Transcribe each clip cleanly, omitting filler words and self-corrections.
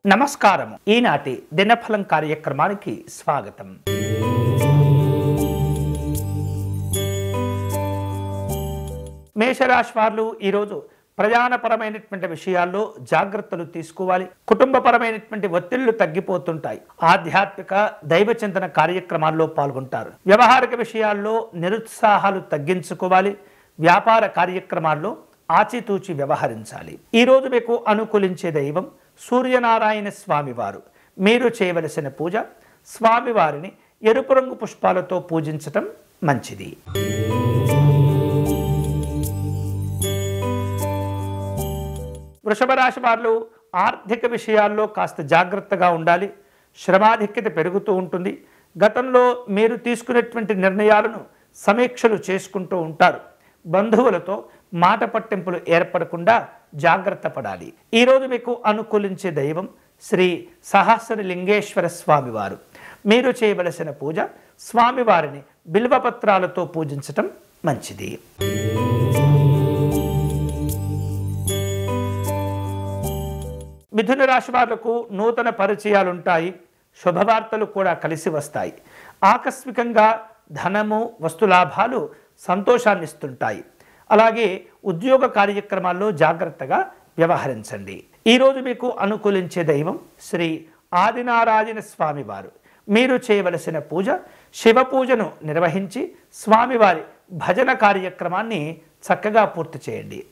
నమస్కారము. ఈనాటి దినఫలం కార్యక్రమానికి స్వాగతం. మేషరాశి వారు ఈరోజు ప్రయాణపరమైనటువంటి విషయాల్లో జాగ్రత్తలు తీసుకోవాలి. కుటుంబపరమైనటువంటి ఒత్తిళ్లు తగ్గిపోతుంటాయి. ఆధ్యాత్మిక దైవ చింతన కార్యక్రమాల్లో పాల్గొంటారు. వ్యవహారిక విషయాల్లో నిరుత్సాహాలు తగ్గించుకోవాలి. వ్యాపార కార్యక్రమాల్లో ఆచితూచి వ్యవహరించాలి. ఈరోజు మీకు అనుకూలించే దైవం సూర్యనారాయణ స్వామివారు. మీరు చేయవలసిన పూజ స్వామివారిని ఎరుపు రంగు పుష్పాలతో పూజించటం మంచిది. వృషభ రాశి వారు ఆర్థిక విషయాల్లో కాస్త జాగ్రత్తగా ఉండాలి. శ్రమాధిక్యత పెరుగుతూ ఉంటుంది. గతంలో మీరు తీసుకునేటువంటి నిర్ణయాలను సమీక్షలు చేసుకుంటూ ఉంటారు. బంధువులతో మాట పట్టింపులు ఏర్పడకుండా జాగ్రత్త పడాలి. ఈరోజు మీకు అనుకూలించే దైవం శ్రీ సహస్రలింగేశ్వర స్వామివారు. మీరు చేయవలసిన పూజ స్వామివారిని బిల్వపత్రాలతో పూజించటం మంచిది. మిథున రాశి వాళ్లకు నూతన పరిచయాలుంటాయి. శుభవార్తలు కూడా కలిసి వస్తాయి. ఆకస్మికంగా ధనము వస్తులాభాలు సంతోషాన్ని ఇస్తుంటాయి. అలాగే ఉద్యోగ కార్యక్రమాల్లో జాగ్రత్తగా వ్యవహరించండి. ఈరోజు మీకు అనుకూలించే దైవం శ్రీ ఆదినారాయణ స్వామివారు. మీరు చేయవలసిన పూజ శివ పూజను నిర్వహించి స్వామివారి భజన కార్యక్రమాన్ని చక్కగా పూర్తి చేయండి.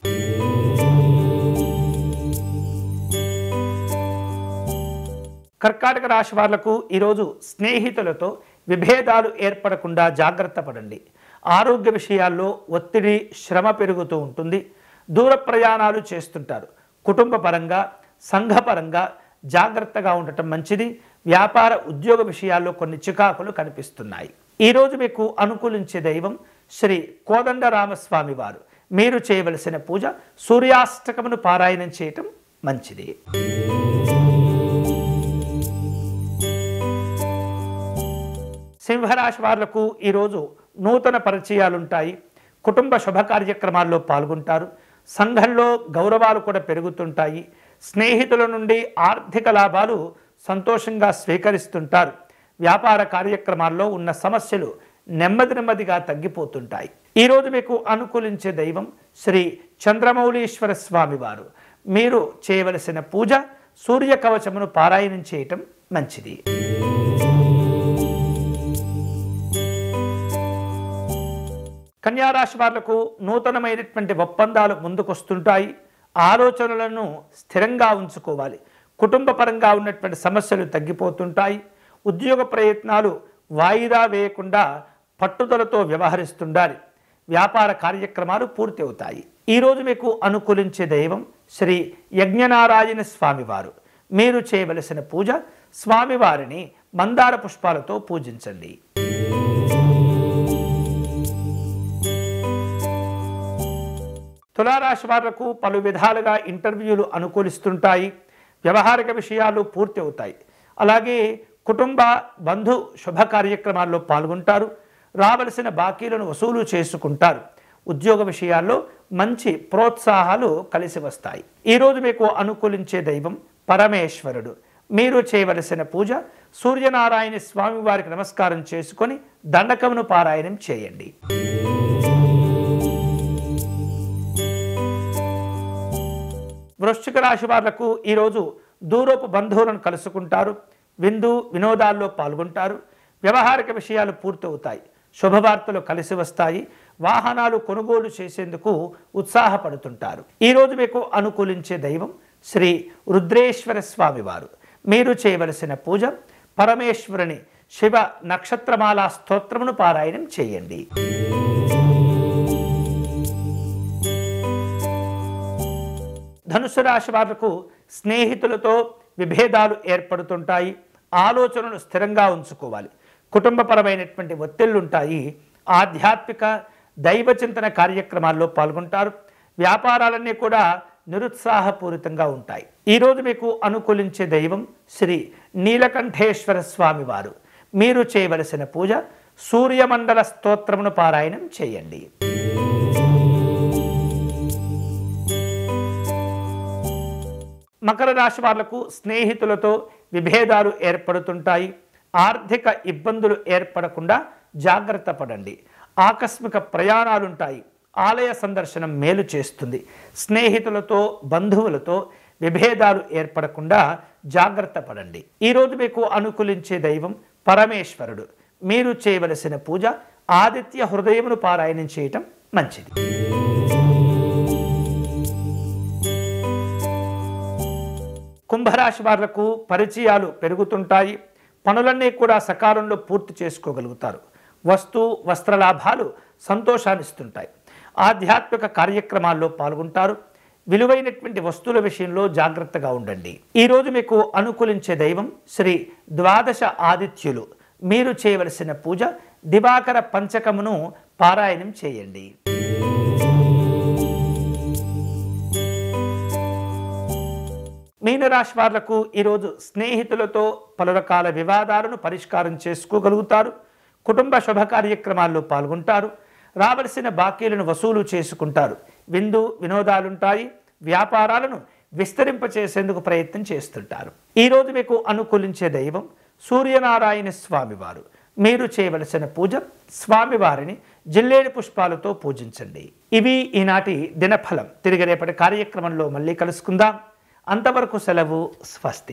కర్కాటక రాశి వాళ్లకు ఈరోజు స్నేహితులతో విభేదాలు ఏర్పడకుండా జాగ్రత్త పడండి. ఆరోగ్య విషయాల్లో ఒత్తిడి శ్రమ పెరుగుతూ ఉంటుంది. దూర ప్రయాణాలు చేస్తుంటారు. కుటుంబ పరంగా సంఘపరంగా జాగ్రత్తగా ఉండటం మంచిది. వ్యాపార ఉద్యోగ విషయాల్లో కొన్ని చికాకులు కనిపిస్తున్నాయి. ఈరోజు మీకు అనుకూలించే దైవం శ్రీ కోదండరామస్వామి వారు. మీరు చేయవలసిన పూజ సూర్యాష్టకమును పారాయణం చేయటం మంచిది. సింహరాశి వాళ్లకు ఈరోజు నూతన పరిచయాలుంటాయి. కుటుంబ శుభ కార్యక్రమాల్లో పాల్గొంటారు. సంఘంలో గౌరవాలు కూడా పెరుగుతుంటాయి. స్నేహితుల నుండి ఆర్థిక లాభాలు సంతోషంగా స్వీకరిస్తుంటారు. వ్యాపార కార్యక్రమాల్లో ఉన్న సమస్యలు నెమ్మదిగా తగ్గిపోతుంటాయి. ఈరోజు మీకు అనుకూలించే దైవం శ్రీ చంద్రమౌళీశ్వర స్వామివారు. మీరు చేయవలసిన పూజ సూర్య కవచమును పారాయణం చేయటం మంచిది. కన్యారాశి వాళ్లకు నూతనమైనటువంటి ఒప్పందాలు ముందుకొస్తుంటాయి. ఆలోచనలను స్థిరంగా ఉంచుకోవాలి. కుటుంబ పరంగా ఉన్నటువంటి సమస్యలు తగ్గిపోతుంటాయి. ఉద్యోగ ప్రయత్నాలు వాయిదా వేయకుండా పట్టుదలతో వ్యవహరిస్తుండాలి. వ్యాపార కార్యక్రమాలు పూర్తి అవుతాయి. ఈరోజు మీకు అనుకూలించే దైవం శ్రీ యజ్ఞనారాయణ స్వామివారు. మీరు చేయవలసిన పూజ స్వామివారిని మందార పుష్పాలతో పూజించండి. తులారాశి వాళ్లకు పలు విధాలుగా ఇంటర్వ్యూలు అనుకూలిస్తుంటాయి. వ్యవహారిక విషయాలు పూర్తి అవుతాయి. అలాగే కుటుంబ బంధు శుభ కార్యక్రమాల్లో పాల్గొంటారు. రావలసిన బాకీలను వసూలు చేసుకుంటారు. ఉద్యోగ విషయాల్లో మంచి ప్రోత్సాహాలు కలిసి వస్తాయి. ఈరోజు మీకు అనుకూలించే దైవం పరమేశ్వరుడు. మీరు చేయవలసిన పూజ సూర్యనారాయణ స్వామి వారికి నమస్కారం చేసుకొని దండకమును పారాయణం చేయండి. వృశ్చిక రాశి వాళ్లకు ఈరోజు దూరపు బంధువులను కలుసుకుంటారు. విందు వినోదాల్లో పాల్గొంటారు. వ్యవహారిక విషయాలు పూర్తవుతాయి. శుభవార్తలు కలిసి వస్తాయి. వాహనాలు కొనుగోలు చేసేందుకు ఉత్సాహపడుతుంటారు. ఈరోజు మీకు అనుకూలించే దైవం శ్రీ రుద్రేశ్వర స్వామివారు. మీరు చేయవలసిన పూజ పరమేశ్వరుని శివ నక్షత్రమాలా స్తోత్రమును పారాయణం చేయండి. ధనుసు రాశి వాళ్లకు స్నేహితులతో విభేదాలు ఏర్పడుతుంటాయి. ఆలోచనలు స్థిరంగా ఉంచుకోవాలి. కుటుంబపరమైనటువంటి ఒత్తిళ్లుంటాయి. ఆధ్యాత్మిక దైవ చింతన కార్యక్రమాల్లో పాల్గొంటారు. వ్యాపారాలన్నీ కూడా నిరుత్సాహపూరితంగా ఉంటాయి. ఈరోజు మీకు అనుకూలించే దైవం శ్రీ నీలకంఠేశ్వర స్వామివారు. మీరు చేయవలసిన పూజ సూర్యమండల స్తోత్రమును పారాయణం చేయండి. మకర రాశి వాళ్లకు స్నేహితులతో విభేదాలు ఏర్పడుతుంటాయి. ఆర్థిక ఇబ్బందులు ఏర్పడకుండా జాగ్రత్త పడండి. ఆకస్మిక ప్రయాణాలుంటాయి. ఆలయ సందర్శనం మేలు చేస్తుంది. స్నేహితులతో బంధువులతో విభేదాలు ఏర్పడకుండా జాగ్రత్త పడండి. ఈరోజు మీకు అనుకూలించే దైవం పరమేశ్వరుడు. మీరు చేయవలసిన పూజ ఆదిత్య హృదయమును పారాయణం చేయటం మంచిది. కుంభరాశి వాళ్లకు పరిచయాలు పెరుగుతుంటాయి. పనులన్నీ కూడా సకాలంలో పూర్తి చేసుకోగలుగుతారు. వస్త్ర లాభాలు సంతోషాన్నిస్తుంటాయి. ఆధ్యాత్మిక కార్యక్రమాల్లో పాల్గొంటారు. విలువైనటువంటి వస్తువుల విషయంలో జాగ్రత్తగా ఉండండి. ఈరోజు మీకు అనుకూలించే దైవం శ్రీ ద్వాదశ ఆదిత్యులు. మీరు చేయవలసిన పూజ దివాకర పంచకమును పారాయణం చేయండి. మీనరాశి వాళ్లకు ఈరోజు స్నేహితులతో పలు రకాల వివాదాలను పరిష్కారం చేసుకోగలుగుతారు. కుటుంబ శుభ కార్యక్రమాల్లో పాల్గొంటారు. రావలసిన బాకీలను వసూలు చేసుకుంటారు. వినోదాలుంటాయి. వ్యాపారాలను విస్తరింపచేసేందుకు ప్రయత్నం చేస్తుంటారు. ఈరోజు మీకు అనుకూలించే దైవం సూర్యనారాయణ స్వామివారు. మీరు చేయవలసిన పూజ స్వామివారిని జిల్లేడు పుష్పాలతో పూజించండి. ఇవి ఈనాటి దినఫలం. తిరిగి రేపటి కార్యక్రమంలో మళ్ళీ కలుసుకుందాం. అంతవరకు సెలవు. స్వస్తి.